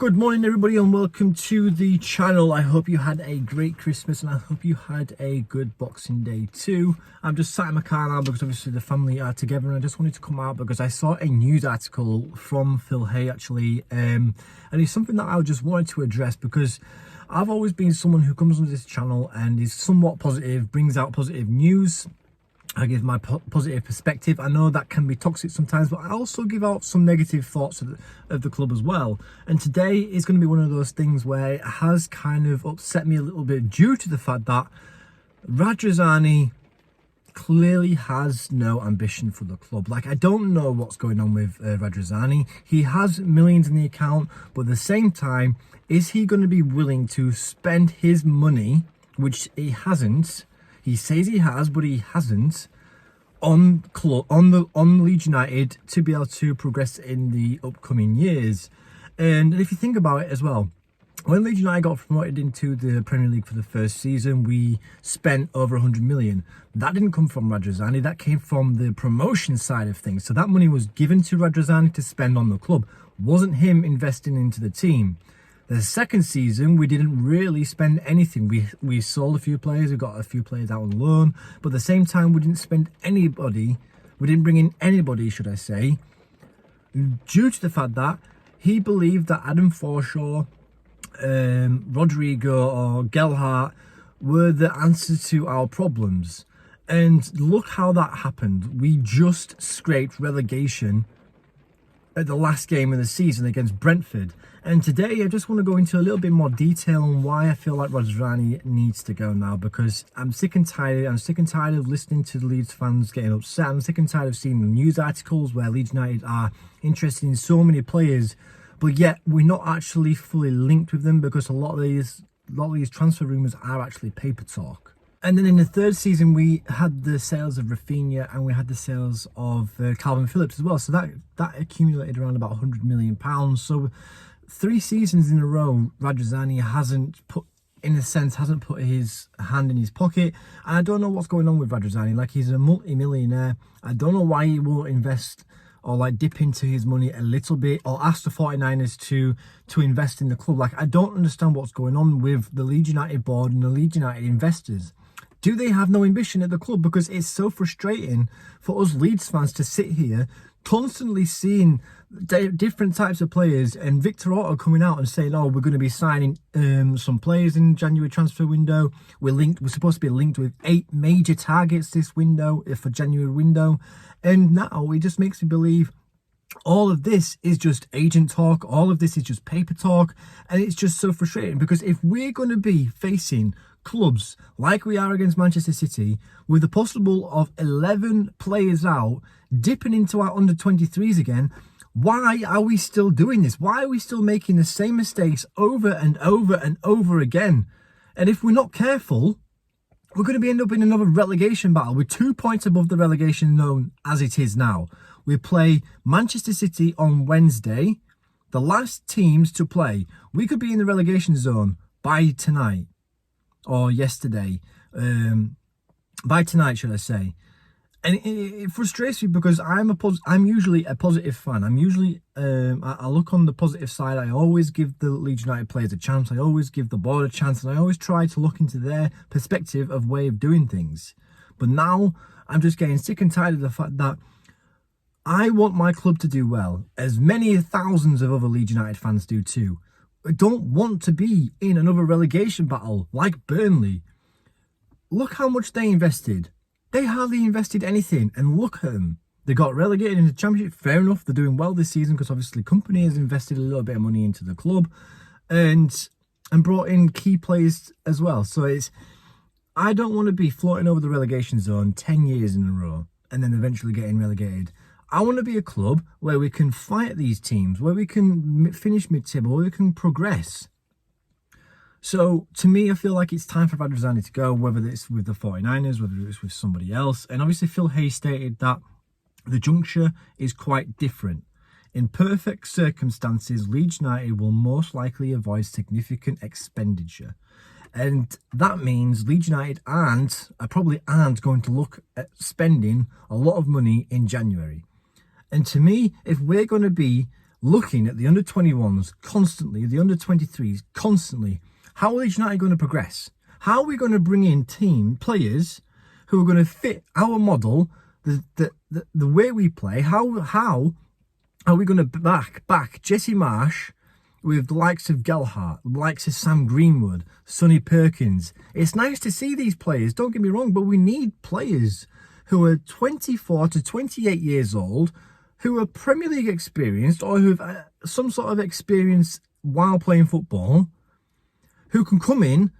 Good morning everybody and welcome to the channel. I hope you had a great Christmas and I hope you had a good Boxing Day too. I'm just sat in my car now because obviously the family are together and I just wanted to come out because I saw a news article from Phill actually and it's something that I just wanted to address because I've always been someone who comes on this channel and is somewhat positive, brings out positive news. I give my positive perspective. I know that can be toxic sometimes, but I also give out some negative thoughts of the club as well. And today is going to be one of those things where it has kind of upset me a little bit due to the fact that Radrazani clearly has no ambition for the club. Like, I don't know what's going on with Radrazani. He has millions in the account, but at the same time, is he going to be willing to spend his money, which he hasn't? He says he has, but he hasn't, on Leeds United to be able to progress in the upcoming years. And if you think about it as well, when Leeds United got promoted into the Premier League for the first season, we spent over 100 million. That didn't come from Radrazani, that came from the promotion side of things. So that money was given to Radrazani to spend on the club. Wasn't him investing into the team. The second season, we didn't really spend anything. We sold a few players, we got a few players out on loan, but at the same time, we didn't spend anybody, we didn't bring in anybody, should I say, due to the fact that he believed that Adam Forshaw, Rodrigo or Gelhardt were the answer to our problems. And look how that happened. We just scraped relegation at the last game of the season against Brentford. And today I just want to go into a little bit more detail on why I feel like Radrazani needs to go now, because I'm sick and tired. I'm sick and tired of listening to the Leeds fans getting upset. I'm sick and tired of seeing the news articles where Leeds United are interested in so many players, but yet we're not actually fully linked with them, because a lot of these transfer rumours are actually paper talk. And then in the third season, we had the sales of Rafinha and we had the sales of Calvin Phillips as well. So that accumulated around about £100 million. So 3 seasons in a row, Radrazani hasn't put his hand in his pocket. And I don't know what's going on with Radrazani. Like, he's a multi-millionaire. I don't know why he won't invest or like dip into his money a little bit or ask the 49ers to invest in the club. Like, I don't understand what's going on with the Leeds United board and the Leeds United investors. Do they have no ambition at the club? Because it's so frustrating for us Leeds fans to sit here constantly seeing different types of players and Victor Otto coming out and saying, oh, we're going to be signing some players in January transfer window. We're supposed to be linked with 8 major targets this window, for January window. And now it just makes me believe all of this is just agent talk. All of this is just paper talk. And it's just so frustrating, because if we're going to be facing clubs like we are against Manchester City, with the possible of 11 players out, dipping into our under-23s again, why are we still doing this? Why are we still making the same mistakes over and over and over again? And if we're not careful, we're going to end up in another relegation battle. We're 2 points above the relegation zone as it is now. We play Manchester City on Wednesday, the last teams to play. We could be in the relegation zone by tonight. Or yesterday, by tonight, should I say. And it frustrates me, because I'm usually a positive fan. I'm usually, I look on the positive side. I always give the Leeds United players a chance. I always give the board a chance. And I always try to look into their perspective of way of doing things. But now I'm just getting sick and tired of the fact that I want my club to do well, as many thousands of other Leeds United fans do too. I don't want to be in another relegation battle like Burnley. Look how much they invested. They hardly invested anything, and look at them. They got relegated into the Championship. Fair enough, they're doing well this season because obviously company has invested a little bit of money into the club and brought in key players as well. So I don't want to be floating over the relegation zone 10 years in a row and then eventually getting relegated. I want to be a club where we can fight these teams, where we can finish mid-table, where we can progress. So, to me, I feel like it's time for Radrazani to go, whether it's with the 49ers, whether it's with somebody else. And obviously, Phill stated that the juncture is quite different. In perfect circumstances, Leeds United will most likely avoid significant expenditure. And that means Leeds United probably aren't going to look at spending a lot of money in January. And to me, if we're going to be looking at the under-21s constantly, the under-23s constantly. How are Leeds United going to progress? How are we going to bring in players who are going to fit our model, the way we play? How are we going to back Jesse Marsch with the likes of Gelhardt, the likes of Sam Greenwood, Sonny Perkins? It's nice to see these players, don't get me wrong, but we need players who are 24 to 28 years old, who are Premier League experienced or who have some sort of experience while playing football, who can come in,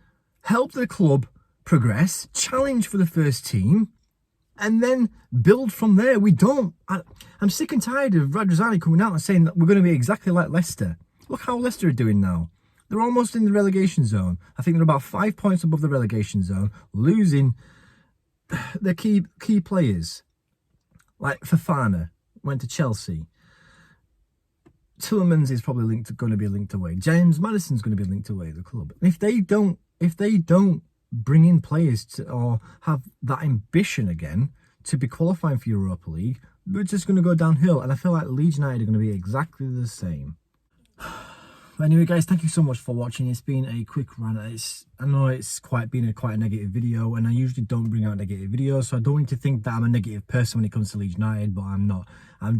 help the club progress, challenge for the first team, and then build from there. I'm sick and tired of Radrazani coming out and saying that we're going to be exactly like Leicester. Look how Leicester are doing now. They're almost in the relegation zone. I think they're about 5 points above the relegation zone, losing their key players. Like Fofana went to Chelsea. Tielemans is probably going to be linked away. James Maddison's going to be linked away at the club. And if they don't bring in players or have that ambition again to be qualifying for Europa League, we're just going to go downhill. And I feel like Leeds United are going to be exactly the same. But anyway, guys, thank you so much for watching. It's been a quick rant. I know it's been a quite negative video, and I usually don't bring out negative videos, so I don't want you to think that I'm a negative person when it comes to Leeds United, but I'm not. I'm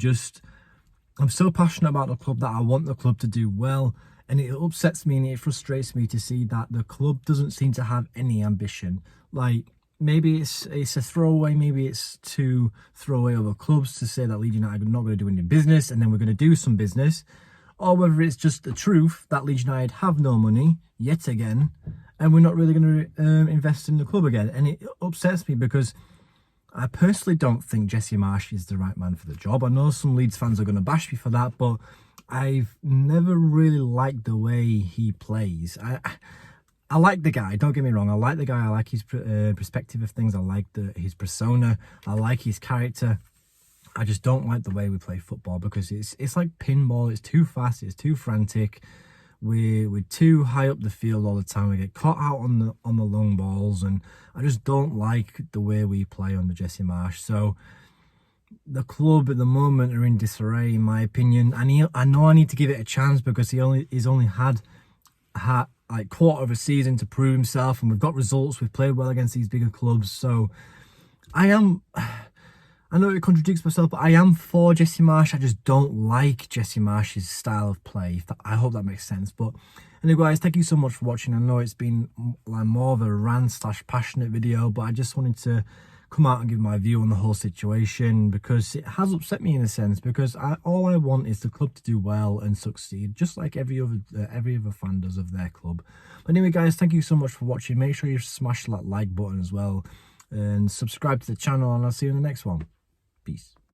so passionate about the club that I want the club to do well, and it upsets me and it frustrates me to see that the club doesn't seem to have any ambition. Like, maybe it's a throwaway, maybe it's to throw away other clubs to say that Leeds United are not going to do any business and then we're going to do some business, or whether it's just the truth that Leeds United have no money yet again and we're not really going to invest in the club again. And it upsets me because I personally don't think Jesse Marsch is the right man for the job. I know some Leeds fans are going to bash me for that, but I've never really liked the way he plays. I like the guy, don't get me wrong. I like the guy. I like his perspective of things. I like his persona. I like his character. I just don't like the way we play football because it's like pinball. It's too fast. It's too frantic. We're too high up the field all the time. We get caught out on the long balls, and I just don't like the way we play under Jesse Marsch. So the club at the moment are in disarray, in my opinion. And I know I need to give it a chance because he's only had like quarter of a season to prove himself, and we've got results. We've played well against these bigger clubs. So I know it contradicts myself, but I am for Jesse Marsch. I just don't like Jesse Marsch's style of play. I hope that makes sense. But anyway, guys, thank you so much for watching. I know it's been like more of a rant/passionate video, but I just wanted to come out and give my view on the whole situation because it has upset me in a sense, because all I want is the club to do well and succeed, just like every other fan does of their club. But anyway, guys, thank you so much for watching. Make sure you smash that like button as well and subscribe to the channel, and I'll see you in the next one. Peace.